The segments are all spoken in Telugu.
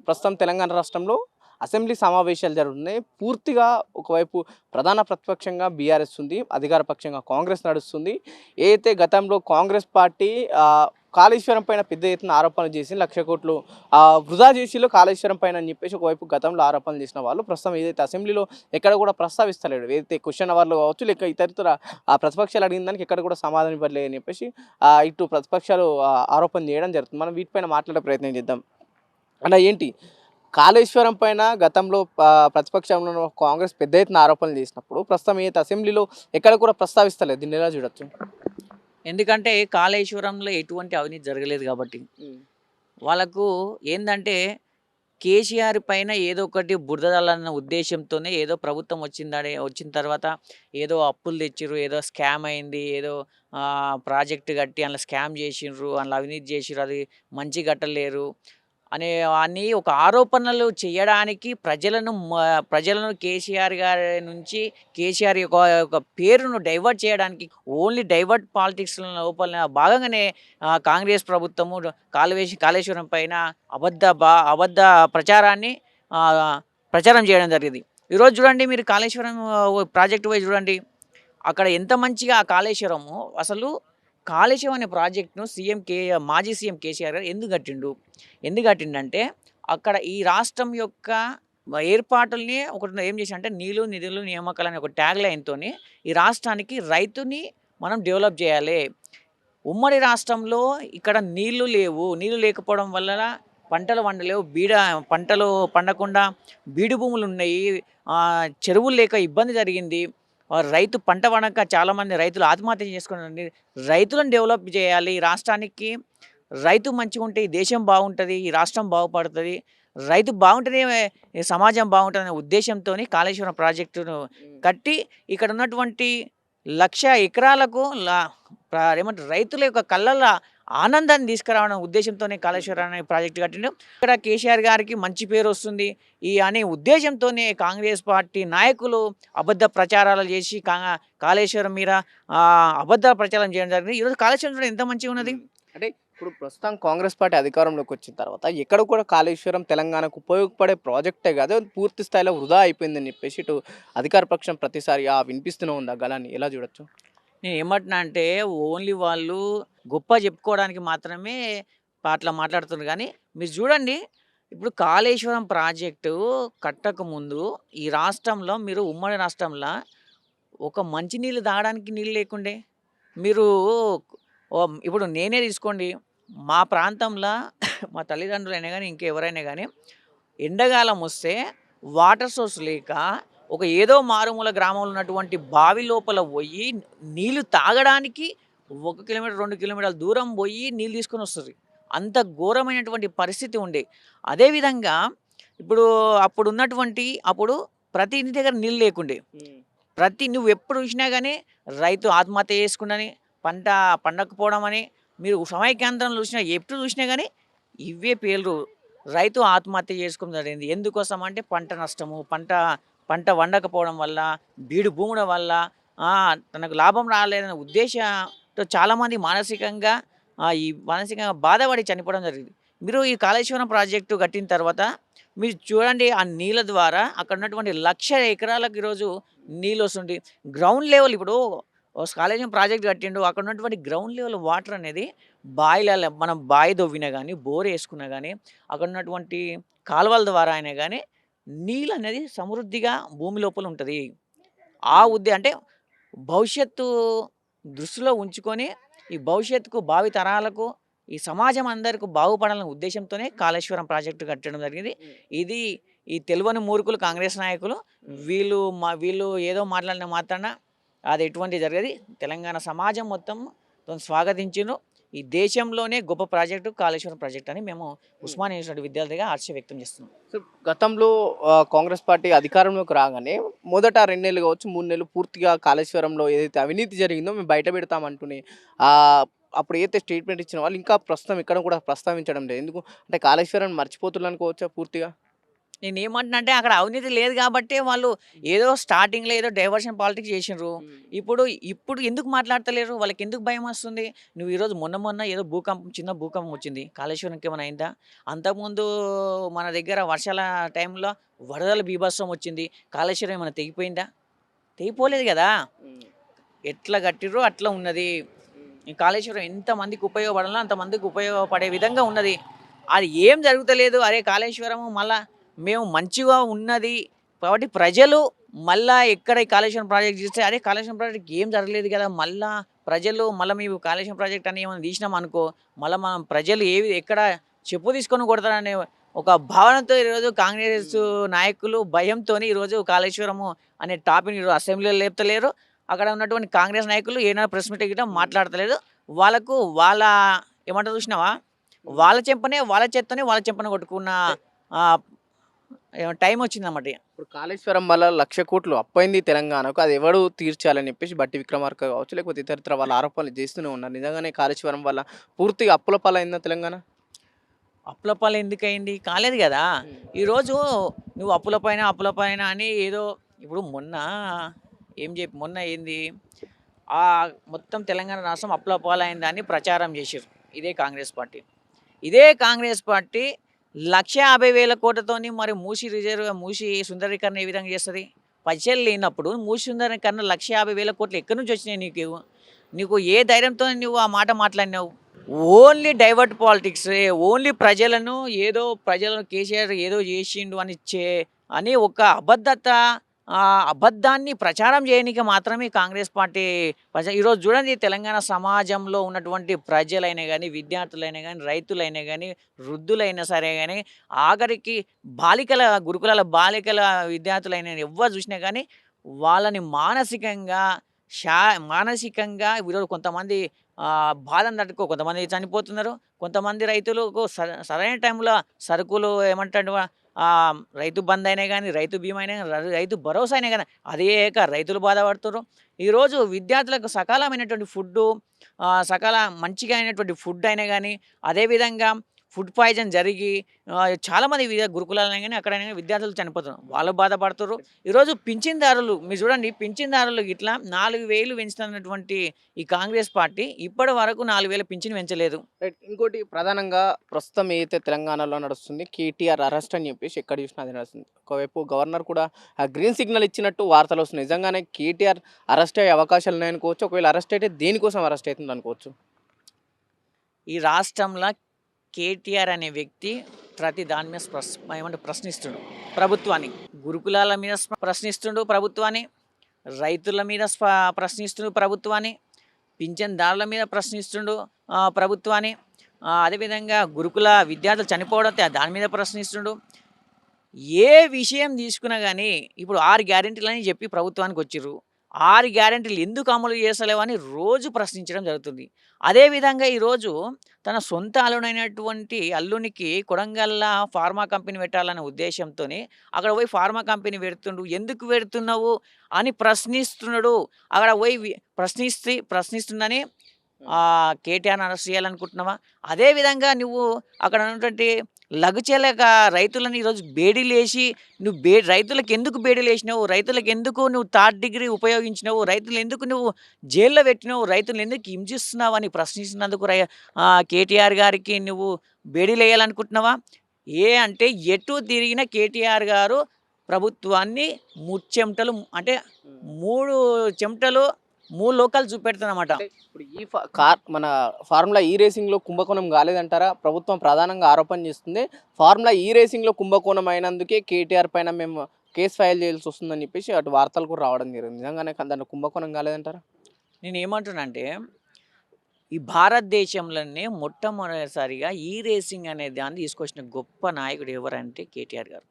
ప్రస్తుతం తెలంగాణ రాష్ట్రంలో అసెంబ్లీ సమావేశాలు జరుగుతున్నాయి. పూర్తిగా ఒకవైపు ప్రధాన ప్రతిపక్షంగా బీఆర్ఎస్ ఉంది. అధికార పక్షంగా కాంగ్రెస్ నడుస్తుంది. ఏదైతే గతంలో కాంగ్రెస్ పార్టీ కాళేశ్వరం పైన పెద్ద ఎత్తున ఆరోపణలు చేసి 1,00,00,000 కోట్లు వృధా చేసిలో కాళేశ్వరం పైన అని చెప్పేసి ఒకవైపు గతంలో ఆరోపణలు చేసిన వాళ్ళు ప్రస్తుతం ఏదైతే అసెంబ్లీలో ఎక్కడ కూడా ప్రస్తావిస్తలేడు. ఏదైతే క్వశ్చన్ అవర్లు కావచ్చు లేక ఇతరితర ప్రతిపక్షాలు అడిగిన దానికి ఎక్కడ కూడా సమాధానం ఇవ్వలేదు అని చెప్పేసి ఇటు ప్రతిపక్షాలు ఆరోపణ చేయడం జరుగుతుంది. మనం వీటిపైన మాట్లాడే ప్రయత్నం చేద్దాం. అంటే ఏంటి కాళేశ్వరం పైన గతంలో ప్రతిపక్షంలో ఉన్న కాంగ్రెస్ పెద్ద ఎత్తున ఆరోపణలు చేసినప్పుడు ప్రస్తుతం ఏదైతే అసెంబ్లీలో ఎక్కడ కూడా ప్రస్తావిస్తలేదు. దీన్ని ఎలా చూడొచ్చు? ఎందుకంటే కాళేశ్వరంలో ఎటువంటి అవినీతి జరగలేదు కాబట్టి వాళ్ళకు ఏందంటే కేసీఆర్ పైన ఏదో ఒకటి బురద జల్లాలన్న ఉద్దేశంతోనే ఏదో ప్రభుత్వం వచ్చిన తర్వాత ఏదో అప్పులు తెచ్చిర్రు, ఏదో స్కామ్ అయింది, ఏదో ప్రాజెక్ట్ కట్టి అందులో స్కామ్ చేసిండ్రు, అందులో అవినీతి చేసిర్రు, అది మంచి కట్టలేరు అని ఒక ఆరోపణలు చేయడానికి ప్రజలను కేసీఆర్ గారి నుంచి కేసీఆర్ యొక్క పేరును డైవర్ట్ చేయడానికి ఓన్లీ డైవర్ట్ పాలిటిక్స్ లోపల భాగంగానే కాంగ్రెస్ ప్రభుత్వము కాళేశ్వరం పైన అబద్ధ ప్రచారాన్ని ప్రచారం చేయడం జరిగింది. ఈరోజు చూడండి, మీరు కాళేశ్వరం ప్రాజెక్టు పోయి చూడండి, అక్కడ ఎంత మంచిగా ఆ కాళేశ్వరము అసలు కాళేశ్వరం అనే ప్రాజెక్టును మాజీ సీఎం కేసీఆర్ గారు ఎందుకు కట్టిండంటే అక్కడ ఈ రాష్ట్రం యొక్క ఏర్పాటుల్ని ఒకటి ఏం చేశారంటే నీళ్లు నిధులు నియామకాలు అనే ఒక ట్యాగ్ లైన్తో ఈ రాష్ట్రానికి రైతుని మనం డెవలప్ చేయాలి. ఉమ్మడి రాష్ట్రంలో ఇక్కడ నీళ్లు లేకపోవడం వల్ల పంటలు పండలేవు, పంటలు పండకుండా బీడు భూములు ఉన్నాయి, చెరువులు లేక ఇబ్బంది జరిగింది, రైతు పంట పండక చాలామంది రైతులు ఆత్మహత్య చేసుకున్నారండి. రైతులను డెవలప్ చేయాలి, ఈ రాష్ట్రానికి రైతు మంచిగా ఉంటే ఈ దేశం బాగుంటుంది, ఈ రాష్ట్రం బాగుపడుతుంది, రైతు బాగుంటేనే ఈ సమాజం బాగుంటుందనే ఉద్దేశంతో కాళేశ్వరం ప్రాజెక్టును కట్టి ఇక్కడ ఉన్నటువంటి 1,00,000 ఎకరాలకు ఏమంటారు రైతుల యొక్క కళ్ళల్లో ఆనందాన్ని తీసుకురావడం ఉద్దేశంతోనే కాళేశ్వరం అనే ప్రాజెక్టు కట్టిండు. ఇక్కడ కేసీఆర్ గారికి మంచి పేరు వస్తుంది అనే ఉద్దేశంతోనే కాంగ్రెస్ పార్టీ నాయకులు అబద్ధ ప్రచారాలు చేసి కాళేశ్వరం మీద అబద్ధ ప్రచారం చేయడం జరిగింది. ఈరోజు కాళేశ్వరం ఎంత మంచిగా ఉన్నది అంటే ఇప్పుడు ప్రస్తుతం కాంగ్రెస్ పార్టీ అధికారంలోకి వచ్చిన తర్వాత ఎక్కడ కూడా కాళేశ్వరం తెలంగాణకు ఉపయోగపడే ప్రాజెక్టే కాదు, పూర్తి స్థాయిలో వృధా అయిపోయిందని చెప్పేసి ఇటు అధికార పక్షం ప్రతిసారి వినిపిస్తూనే ఉంది. ఆ గలాన్ని ఎలా చూడొచ్చు? నేను ఏమంటున్నా అంటే ఓన్లీ వాళ్ళు గొప్ప చెప్పుకోవడానికి మాత్రమే అట్లా మాట్లాడుతున్నారు. కానీ మీరు చూడండి, ఇప్పుడు కాళేశ్వరం ప్రాజెక్టు కట్టకముందు ఈ రాష్ట్రంలో మీరు ఉమ్మడి రాష్ట్రంలో ఒక మంచినీళ్ళు తాగడానికి నీళ్ళు లేకుండే. మీరు ఇప్పుడు నేనే తీసుకోండి, మా ప్రాంతంలో మా తల్లిదండ్రులైనా కానీ ఇంకెవరైనా కానీ ఎండాకాలం వస్తే వాటర్ సోర్స్ లేక ఒక ఏదో మారుమూల గ్రామంలో ఉన్నటువంటి బావి లోపల పోయి నీళ్లు తాగడానికి 1 కిలోమీటర్ 2 కిలోమీటర్ల దూరం పోయి నీళ్ళు తీసుకొని వస్తుంది. అంత ఘోరమైనటువంటి పరిస్థితి ఉండే. అదేవిధంగా అప్పుడు ప్రతి ఇంటి దగ్గర నీళ్ళు లేకుండే. నువ్వు ఎప్పుడు చూసినా కానీ రైతు ఆత్మహత్య చేసుకున్నని, పంట పండకపోవడం అని, మీరు సమైక్యాంధ్రంలో ఎప్పుడు చూసినా కానీ ఇవే పేర్లు. రైతు ఆత్మహత్య చేసుకోవడం జరిగింది. ఎందుకోసం అంటే పంట నష్టము, పంట వండకపోవడం వల్ల, బీడు భూముల వల్ల తనకు లాభం రాలేదనే ఉద్దేశంతో చాలామంది మానసికంగా బాధపడి చనిపోవడం జరిగింది. మీరు ఈ కాళేశ్వరం ప్రాజెక్టు కట్టిన తర్వాత మీరు చూడండి, ఆ నీళ్ళ ద్వారా అక్కడ ఉన్నటువంటి 1,00,000 ఎకరాలకు ఈరోజు నీళ్ళు వస్తుంది. గ్రౌండ్ లెవెల్ ఇప్పుడు కాళేశ్వరం ప్రాజెక్ట్ కట్టిండు, అక్కడ ఉన్నటువంటి గ్రౌండ్ లెవెల్ వాటర్ అనేది మనం బావి దొవ్వినా కానీ, బోర్ వేసుకున్నా కానీ, అక్కడ ఉన్నటువంటి కాలువల ద్వారా అయినా కానీ నీళ్ళు అనేది సమృద్ధిగా భూమి లోపల ఉంటుంది. అంటే భవిష్యత్తు దృష్టిలో ఉంచుకొని ఈ భవిష్యత్తుకు భావి తరాలకు ఈ సమాజం అందరికీ బాగుపడాలనే ఉద్దేశంతోనే కాళేశ్వరం ప్రాజెక్టు కట్టడం జరిగింది. ఇది ఈ తెలివని మూర్ఖులు కాంగ్రెస్ నాయకులు వీళ్ళు ఏదో మాట్లాడిన అది ఎటువంటి జరిగేది. తెలంగాణ సమాజం మొత్తం స్వాగతించారు. ఈ దేశంలోనే గొప్ప ప్రాజెక్టు కాళేశ్వరం ప్రాజెక్ట్ అని మేము ఉస్మానియా యూనివర్సిటీ విద్యార్థిగా హర్ష వ్యక్తం చేస్తున్నాం. సో గతంలో కాంగ్రెస్ పార్టీ అధికారంలోకి రాగానే మొదట 2 నెలలు కావచ్చు 3 నెలలు పూర్తిగా కాళేశ్వరంలో ఏదైతే అవినీతి జరిగిందో మేము బయట పెడతామంటూనే అప్పుడు ఏదైతే స్టేట్మెంట్ ఇచ్చిన వాళ్ళు ఇంకా ప్రస్తుతం ఇక్కడ కూడా ప్రస్తావించడం లేదు. ఎందుకు అంటే కాళేశ్వరం మర్చిపోతున్నారు అనుకోవచ్చా పూర్తిగా? నేనేమంటున్నా అంటే అక్కడ అవినీతి లేదు గాబట్టే వాళ్ళు ఏదో స్టార్టింగ్‌లో ఏదో డైవర్షన్ పాలిటిక్స్ చేసిండ్రు. ఇప్పుడు ఇప్పుడు ఎందుకు మాట్లాడతలేరు? వాళ్ళకెందుకు భయమొస్తుంది? నువ్వు ఈరోజు మొన్న ఏదో చిన్న భూకంపం వచ్చింది. కాళేశ్వరంకేమైనా అయిందా? అంతకుముందు మన దగ్గర వర్షాల టైంలో వరదల బీభత్సం వచ్చింది. కాళేశ్వరం ఏమైనా తెగిపోయిందా? తెగిపోలేదు గదా! ఎట్లా కట్టిర్రో అట్లా ఉన్నది. ఈ కాళేశ్వరం ఎంతమందికి ఉపయోగపడాలో అంతమందికి ఉపయోగపడే విధంగా ఉన్నది. అది ఏం జరుగుతలేదు. అరే కాళేశ్వరము మళ్ళా మేము మంచిగా ఉన్నది కాబట్టి ప్రజలు మళ్ళా ఎక్కడ ఈ కాళేశ్వరం ప్రాజెక్ట్ చేస్తే అరే కాళేశ్వరం ప్రాజెక్ట్ ఏం జరగలేదు కదా మళ్ళా ప్రజలు మళ్ళీ మేము కాళేశ్వరం ప్రాజెక్ట్ అని ఏమైనా తీసినాం అనుకో మళ్ళీ మనం ప్రజలు ఎక్కడ చెప్పు తీసుకొని కొడతారనే ఒక భావనతో ఈరోజు కాంగ్రెస్ నాయకులు భయంతోని ఈరోజు కాళేశ్వరము అనే టాపిక్ ఈరోజు అసెంబ్లీలో లేపుతలేరు. అక్కడ ఉన్నటువంటి కాంగ్రెస్ నాయకులు ఏమైనా ప్రెస్ మీట్ గిట్ట మాట్లాడతలేదు. వాళ్ళకు వాళ్ళ ఏమంటారు చూసినావా? వాళ్ళ చేత్తోనే వాళ్ళ చెంపన కొట్టుకున్న ఆహ్, టైం వచ్చిందన్నమాట ఇగ. ఇప్పుడు కాళేశ్వరం వల్ల 1,00,00,000,00,000 అప్పయింది తెలంగాణకు. అది ఎవడు తీర్చాలని చెప్పేసి బట్టి విక్రమార్క కావచ్చు, లేకపోతే ఇతరితర వాళ్ళ ఆరోపణలు చేస్తూనే ఉన్నారు. నిజంగానే కాళేశ్వరం వల్ల పూర్తిగా అప్పుల పాలైందా తెలంగాణ? అప్పుల పాలు ఎందుకయింది? కాలేదు గదా! ఈరోజు నువ్వు అప్పుల పైన అని ఏదో ఇప్పుడు మొన్న ఏంది మొత్తం తెలంగాణ రాష్ట్రం అప్పుల పాలైందని ప్రచారం చేసిర్రు. ఇదే కాంగ్రెస్ పార్టీ 1,50,000,00,000 మరి మూసీ సుందరీకరణ ఏ విధంగా చేస్తది? పైసలు లేనప్పుడు మూసీ సుందరీకరణ 1,50,000,00,000 ఎక్కడి నుంచి వచ్చినాయి నీకు? నీకు ఏ ధైర్యంతో నువ్వు ఆ మాట మాట్లాడినావు? Only divert పాలిటిక్సే. ఓన్లీ ప్రజలను కేసీఆర్ ఏదో చేసిండు అని ఒక అబద్ధాన్ని ప్రచారం చేయనీకి మాత్రమే కాంగ్రెస్ పార్టీ ఈరోజు చూడండి తెలంగాణ సమాజంలో ఉన్నటువంటి ప్రజలైనా గానీ, విద్యార్థులైనా గానీ, రైతులైనా గానీ, వృద్ధులైనా సరే గానీ, ఆఖరికి గురుకులాల బాలికల విద్యార్థులైన ఎవ్వరు చూసినా గానీ, వాళ్ళని మానసికంగా ఈరోజు కొంతమంది బాధను కొంతమంది చనిపోతున్నారు. కొంతమంది రైతులకు సరైన టైంలో సరుకులు ఏమంటారు రైతు బంధు అయినా గానీ, రైతు బీమా అయినా గానీ, రైతు భరోసా అయినా గానీ అది చేయక రైతులు బాధపడుతుర్రు. ఈరోజు విద్యార్థులకు సకాలమైనటువంటి మంచిగా అయినటువంటి ఫుడ్ అయినా గానీ, అదేవిధంగా ఫుడ్ పాయిజన్ జరిగి చాలామంది గురుకులాలైనా గానీ, అక్కడైనా గానీ విద్యార్థులు చనిపోతున్నారు. వాళ్ళు బాధపడుతుర్రు. ఈరోజు పింఛన్దారులు మీరు చూడండి పింఛన్దారులు గిట్లా 4,000 పెంచుతున్నటువంటి ఈ కాంగ్రెస్ పార్టీ ఇప్పటి వరకు 4,000 పింఛన్ పెంచలేదు. రైట్. ఇంకోటి ప్రధానంగా ప్రస్తుతం ఏదైతే తెలంగాణలో నడుస్తుంది కేటీఆర్ అరెస్ట్ అని చెప్పేసి ఎక్కడ చూసినా అది నడుస్తుంది. ఒకవైపు గవర్నర్ కూడా ఆ గ్రీన్ సిగ్నల్ ఇచ్చినట్టు వార్తలు వస్తున్నాయి. నిజంగానే కేటీఆర్ అరెస్ట్ అయ్యే అవకాశాలు ఉన్నాయనుకోవచ్చు. ఒకవేళ అరెస్ట్ అయితే దేనికోసం అరెస్ట్ అవుతుంది అనుకోవచ్చు? ఈ రాష్ట్రంలో కేటీఆర్ అనే వ్యక్తి ప్రతి దాని మీద ప్రశ్నిస్తుండు ప్రభుత్వాన్ని. గురుకులాల మీద ప్రశ్నిస్తుండు ప్రభుత్వాన్ని, రైతుల మీద ప్రశ్నిస్తుండు ప్రభుత్వాన్ని, పింఛన్దారుల మీద ప్రశ్నిస్తుండు ప్రభుత్వాన్ని, అదేవిధంగా గురుకుల విద్యార్థులు చనిపోవడం దాని మీద ప్రశ్నిస్తుండు. ఏ విషయం తీసుకున్నా కానీ ఇప్పుడు 6 గ్యారెంటీలని చెప్పి ప్రభుత్వానికి వచ్చిర్రు. 6 గ్యారెంటీలు ఎందుకు అమలు చేస్తలేవని రోజు ప్రశ్నించడం జరుగుతుంది. అదేవిధంగా ఈరోజు తన సొంత అల్లునికి కొడంగల్‌ల ఫార్మా కంపెనీ పెట్టాలనే ఉద్దేశంతోని అక్కడ పోయి ఫార్మా కంపెనీ పెడుతుండు. ఎందుకు పెడుతున్నావు అని ప్రశ్నిస్తున్నాడు. అక్కడ పోయి ప్రశ్నిస్తుందని కేటీఆర్‌ని అరెస్ట్ చేయాలనుకుంటున్నావా? అదేవిధంగా నువ్వు అక్కడ ఉన్నటువంటి లఘుచేలక రైతులని ఈరోజు బేడీలేసి రైతులకు ఎందుకు బేడీలేసినావు? రైతులకు ఎందుకు నువ్వు థర్డ్ డిగ్రీ ఉపయోగించినావు? రైతులు ఎందుకు నువ్వు జైల్లో పెట్టినావు? రైతులను ఎందుకు హింసిస్తున్నావు అని ప్రశ్నిస్తున్నందుకు కేటీఆర్ గారికి నువ్వు బేడీలేయాలనుకుంటున్నావా? అంటే ఎటు తిరిగిన కేటీఆర్ గారు ప్రభుత్వాన్ని ముచ్చెమటలు అంటే 3 చెమటలు 3 లోకాలు చూపెడుతున్నమాట. అంటే ఇప్పుడు మన ఫార్ములా ఈ రేసింగ్‌లో కుంభకోణం కాలేదంటారా? ప్రభుత్వం ప్రధానంగా ఆరోపణ చేస్తుంది. ఫార్ములా ఈ రేసింగ్‌లో కుంభకోణం అయినందుకే కేటీఆర్ పైన మేము కేస్ ఫైల్ చేయాల్సి వస్తుందని చెప్పేసి అటు వార్తలు కూడా రావడం జరిగింది. నిజంగానే దాంట్లో కుంభకోణం కాలేదంటారా? నేనేమంటున్నానంటే ఈ భారతదేశంలోనే మొట్టమొదటిసారిగా ఈ రేసింగ్ అనే దాన్ని తీసుకొచ్చిన గొప్ప నాయకుడు ఎవరంటే కేటీఆర్ గారు.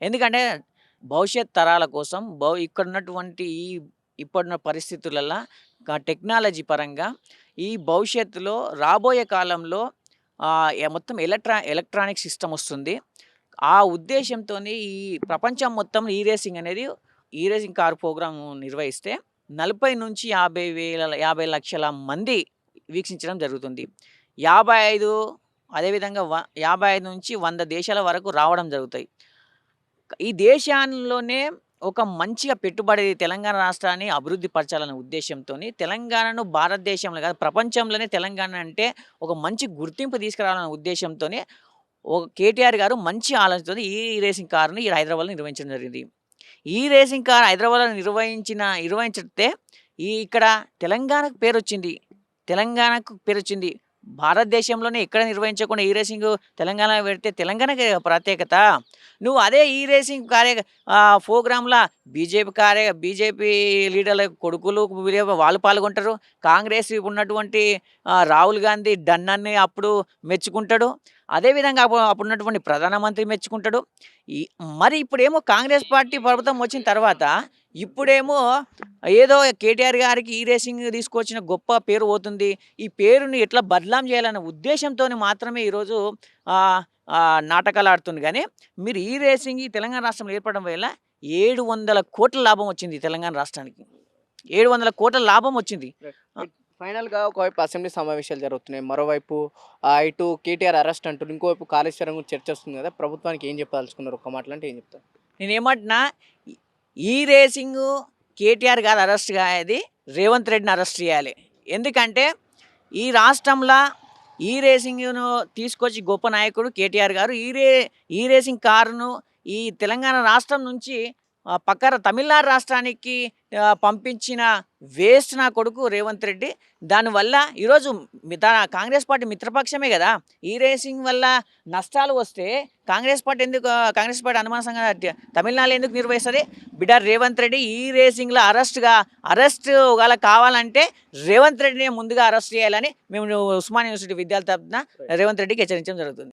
ఎందుకంటే భవిష్యత్ తరాల కోసం ఇక్కడున్నటువంటి ఇప్పుడున్న పరిస్థితులలో టెక్నాలజీ పరంగా ఈ భవిష్యత్తులో రాబోయే కాలంలో మొత్తం ఎలక్ట్రానిక్ సిస్టమ్ వస్తుంది. ఆ ఉద్దేశంతోని ఈ ప్రపంచం మొత్తం ఈ రేసింగ్ కార్ ప్రోగ్రామ్ నిర్వహిస్తే 40 నుంచి 50 లక్షల మంది వీక్షించడం జరుగుతుంది. 55 అదేవిధంగా 55 నుంచి 100 దేశాల వరకు రావడం జరుగుతాయి. ఈ దేశంలోనే ఒక మంచిగా పెట్టుబడి తెలంగాణ రాష్ట్రాన్ని అభివృద్ధి పరచాలనే ఉద్దేశంతోని తెలంగాణను భారతదేశంలో కాదు ప్రపంచంలోనే తెలంగాణ అంటే ఒక మంచి గుర్తింపు తీసుకురావాలనే ఉద్దేశంతోనే ఒక కేటీఆర్ గారు మంచి ఆలోచనతోని ఈ రేసింగ్ కారుని ఈ హైదరాబాద్లో నిర్వహించడం జరిగింది. ఈ రేసింగ్ కార్ హైదరాబాద్లో నిర్వహించితే ఇక్కడ తెలంగాణకు పేరొచ్చింది. తెలంగాణకు పేరొచ్చింది. భారతదేశంలోనే ఎక్కడ నిర్వహించకుండా ఈ రేసింగ్ తెలంగాణలో పెడితే తెలంగాణకే ప్రత్యేకత. నువ్వు అదే ఈ రేసింగ్ ప్రోగ్రామ్‌ల బీజేపీ లీడర్ల కొడుకులు వాళ్ళు పాల్గొంటారు. కాంగ్రెస్ ఉన్నటువంటి రాహుల్ గాంధీ డన్నని అప్పుడు మెచ్చుకుంటాడు. అదేవిధంగా అప్పుడున్నటువంటి ప్రధానమంత్రి మెచ్చుకుంటాడు. ఈ మరి ఇప్పుడేమో కాంగ్రెస్ పార్టీ ప్రభుత్వం వచ్చిన తర్వాత ఇప్పుడేమో ఏదో కేటీఆర్ గారికి ఈ రేసింగ్ తీసుకొచ్చిన గొప్ప పేరు పోతుంది. ఈ పేరుని ఎట్లా బదనాం చేయాలనే ఉద్దేశంతోని మాత్రమే ఈరోజు నాటకాలు ఆడుతుంది. కానీ మీరు ఈ రేసింగ్ ఈ తెలంగాణ రాష్ట్రంలో ఏర్పడడం వల్ల 700 కోట్ల లాభం వచ్చింది ఈ తెలంగాణ రాష్ట్రానికి. 700 కోట్ల లాభం వచ్చింది. ఫైనల్‌గా ఒకవైపు అసెంబ్లీ సమావేశాలు జరుగుతున్నాయి. మరోవైపు ఇటు కేటీఆర్ అరెస్ట్ అంటున్నారు. ఇంకోవైపు కాళేశ్వరం గురించి చర్చ వస్తుంది కదా! ప్రభుత్వానికి ఏం చెప్పదలుచుకున్నారు? ఒక్క మాటలో అంటే ఏం చెప్తారు? నేనేమంటున్నా ఈ రేసింగు కేటీఆర్ గారు అరెస్ట్ కాదు, రేవంత్ రెడ్డిని అరెస్ట్ చేయాలి. ఎందుకంటే ఈ రాష్ట్రంలో ఈ రేసింగ్ను తీసుకొచ్చి గొప్ప నాయకుడు కేటీఆర్ గారు. ఈ రేసింగ్ కారును ఈ తెలంగాణ రాష్ట్రం నుంచి పక్కన తమిళనాడు రాష్ట్రానికి పంపించిన వేస్ట్ నా కొడుకు రేవంత్ రెడ్డి. దానివల్ల ఈరోజు కాంగ్రెస్ పార్టీ మిత్రపక్షమే కదా. ఈ రేసింగ్ వల్ల నష్టాలు వస్తే కాంగ్రెస్ పార్టీ అనుమానంగా తమిళనాడు ఎందుకు నిర్వహిస్తుంది? బిడ్డ రేవంత్ రెడ్డి ఈ రేసింగ్లో అరెస్ట్ ఒకవేళ కావాలంటే రేవంత్ రెడ్డిని ముందుగా అరెస్ట్ చేయాలని మేము ఉస్మానియా యూనివర్సిటీ విద్యార్థి తరపున రేవంత్ రెడ్డికి హెచ్చరించడం జరుగుతుంది.